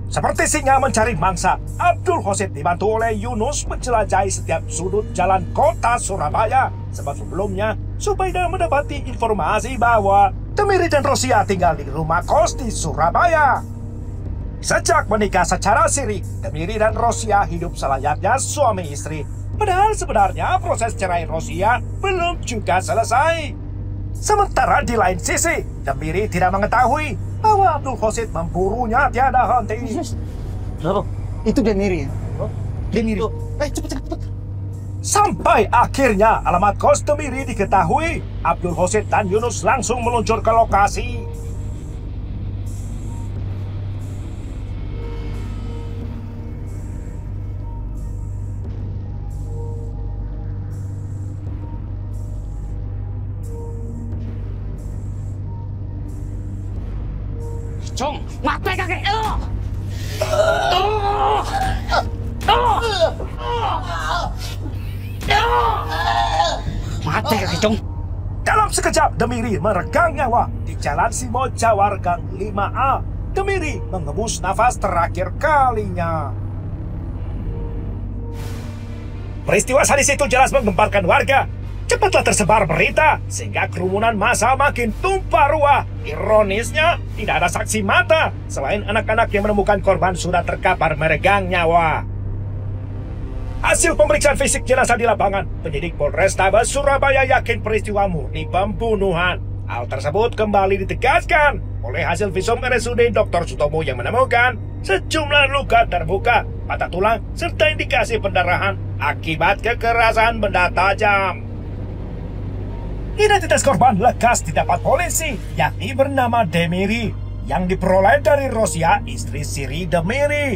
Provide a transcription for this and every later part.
Seperti singa mencari mangsa, Abdul Hosid dibantu oleh Yunus menjelajahi setiap sudut jalan kota Surabaya. Sebab sebelumnya, Subaidah mendapati informasi bahwa Demiri dan Rosia tinggal di rumah kos di Surabaya. Sejak menikah secara siri, Demiri dan Rosia hidup selayaknya suami istri. Padahal sebenarnya proses cerai Rosia belum juga selesai. Sementara di lain sisi, Demiri tidak mengetahui bahwa Abdul Hosid memburunya tiada henti. Bro, itu Demiri ya? Demiri. Cepet. Sampai akhirnya alamat kos Demiri diketahui. Abdul Hosid dan Yunus langsung meluncur ke lokasi. Cong, mati kakek! Mati kakek Cong! Dalam sekejap, Demiri meregang nyawa di Jalan Simoja Gang 5A. Demiri menghembus nafas terakhir kalinya. Peristiwa sadis itu jelas menggemparkan warga. Cepatlah tersebar berita, sehingga kerumunan massa makin tumpah ruah. Ironisnya, tidak ada saksi mata, selain anak-anak yang menemukan korban sudah terkapar meregang nyawa. Hasil pemeriksaan fisik jenazah di lapangan, penyidik Polrestabes Surabaya yakin peristiwa murni pembunuhan. Hal tersebut kembali ditegaskan oleh hasil visum RSUD Dr. Sutomo yang menemukan sejumlah luka terbuka, patah tulang, serta indikasi pendarahan akibat kekerasan benda tajam. Identitas korban lekas didapat polisi, yakni bernama Demiri, yang diperoleh dari Rosia, istri siri Demiri.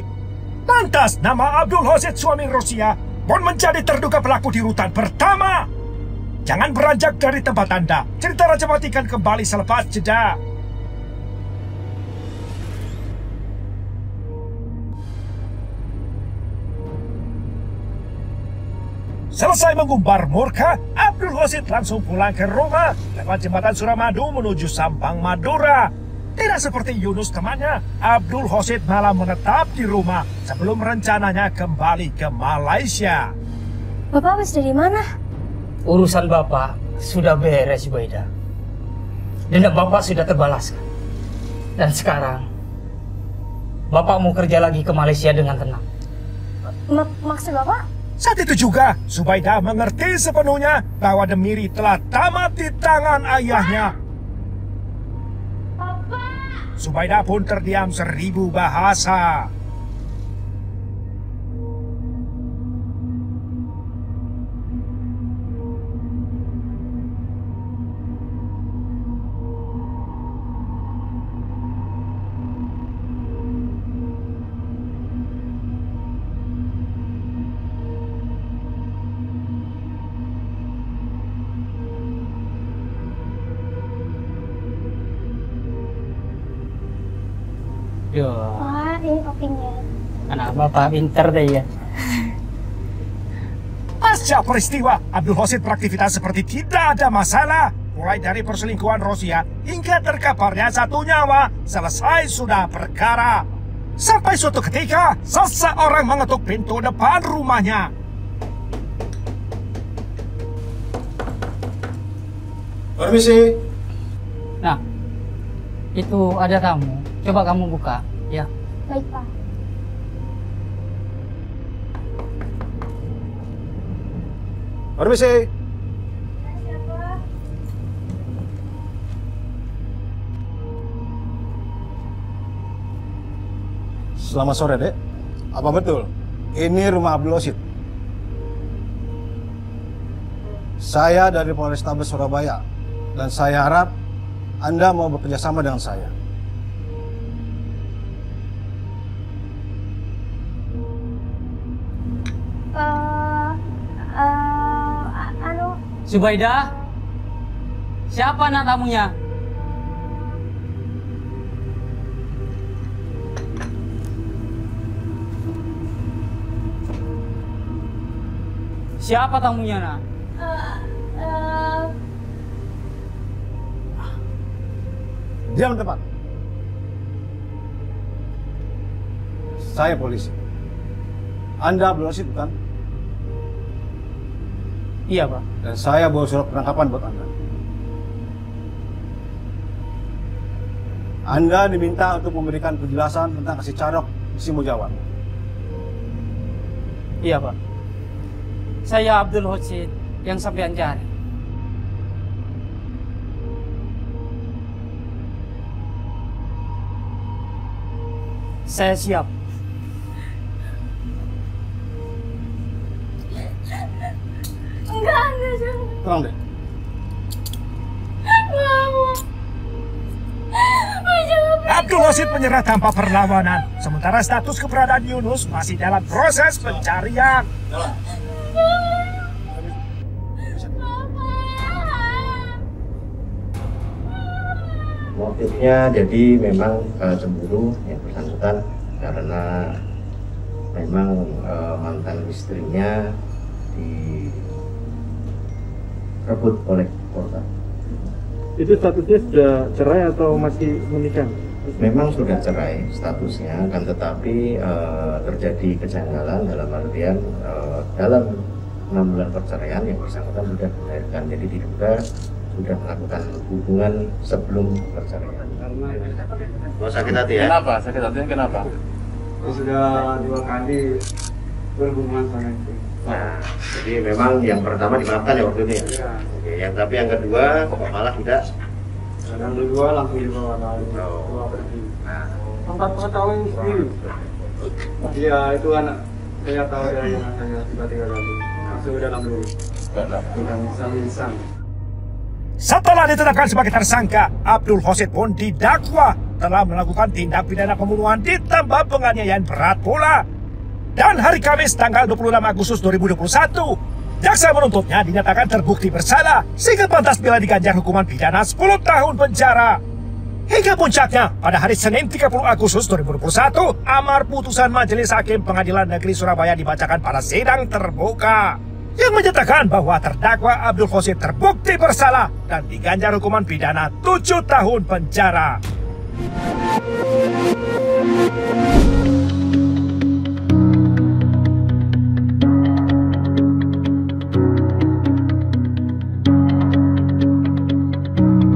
Lantas, nama Abdul Hosid, suami Rosia, pun menjadi terduga pelaku di urutan pertama. Jangan beranjak dari tempat Anda. Cerita Raja Matikan kembali selepas jeda. Selesai mengumbar murka, Abdul Hosid langsung pulang ke rumah lewat jembatan Suramadu menuju Sampang, Madura. Tidak seperti Yunus temannya, Abdul Hosid malah menetap di rumah sebelum rencananya kembali ke Malaysia. Bapak habis dari mana? Urusan Bapak sudah beres, Subaidah. Dendam Bapak sudah terbalaskan. Dan sekarang, Bapak mau kerja lagi ke Malaysia dengan tenang. Maksud Bapak? Saat itu juga, Subaidah mengerti sepenuhnya bahwa Demiri telah tamat di tangan ayahnya. Papa! Subaidah pun terdiam 1000 bahasa. Yo, Wah, ini kopinya. anak Bapak pinter deh ya. Pasca peristiwa, Abdul Hosid beraktivitas seperti tidak ada masalah. Mulai dari perselingkuhan Rosia hingga terkaparnya satu nyawa, selesai sudah perkara. Sampai suatu ketika, seseorang mengetuk pintu depan rumahnya. Permisi. Nah, itu ada tamu. Coba kamu buka, ya. Baik, Pak. Permisi. Selamat sore, Dek. Apa betul? Ini rumah Abdul Hosid. Saya dari Polrestabes Surabaya. Dan saya harap Anda mau bekerja sama dengan saya. Subaidah, siapa anak tamunya? Siapa tamunya, nak? Diam tempat. Saya polisi. Anda Abdul Rashid bukan? Iya, Pak. Dan saya bawa surat penangkapan buat Anda. Anda diminta untuk memberikan penjelasan tentang kasus Carok di Simojawan. Iya, Pak. Saya Abdul Rashid yang sampean cari. Saya siap. Enggak, Tolong deh. Abdul Rashid menyerah tanpa perlawanan, sementara status keberadaan Yunus masih dalam proses pencarian. Motifnya jadi memang cemburu yang bersangkutan karena memang mantan istrinya direbut oleh korban. Itu statusnya sudah cerai atau masih menikah? Memang sudah cerai statusnya, kan tetapi terjadi kejanggalan dalam artian dalam 6 bulan perceraian yang bersangkutan sudah melahirkan, jadi diduga sudah melakukan hubungan sebelum perceraian. Oh, sakit hati ya? Kenapa? Sakit hatinya kenapa? Sudah 2 kali berhubungan sama itu. Nah, jadi memang yang pertama dimaafkan ya waktu itu ya? Iya. Oke, yang tapi yang kedua kok malah tidak? Yang kedua langsung dibawa lagi. Oh. Nah, Tempat pengetahuan sendiri. Iya, itu anak saya tahu dari anak saya tiba-tiba lagi. Masuk ke dalam dulu. Bukan misal-misal. Setelah ditetapkan sebagai tersangka, Abdul Rashid pun didakwa telah melakukan tindak pidana pembunuhan ditambah penganiayaan berat pula. Dan hari Kamis tanggal 26 Agustus 2021, jaksa menuntutnya dinyatakan terbukti bersalah sehingga pantas bila diganjar hukuman pidana 10 tahun penjara. Hingga puncaknya, pada hari Senin 30 Agustus 2021, amar putusan Majelis Hakim Pengadilan Negeri Surabaya dibacakan pada sidang terbuka yang menyatakan bahwa terdakwa Abdul Rashid terbukti bersalah dan diganjar hukuman pidana 7 tahun penjara.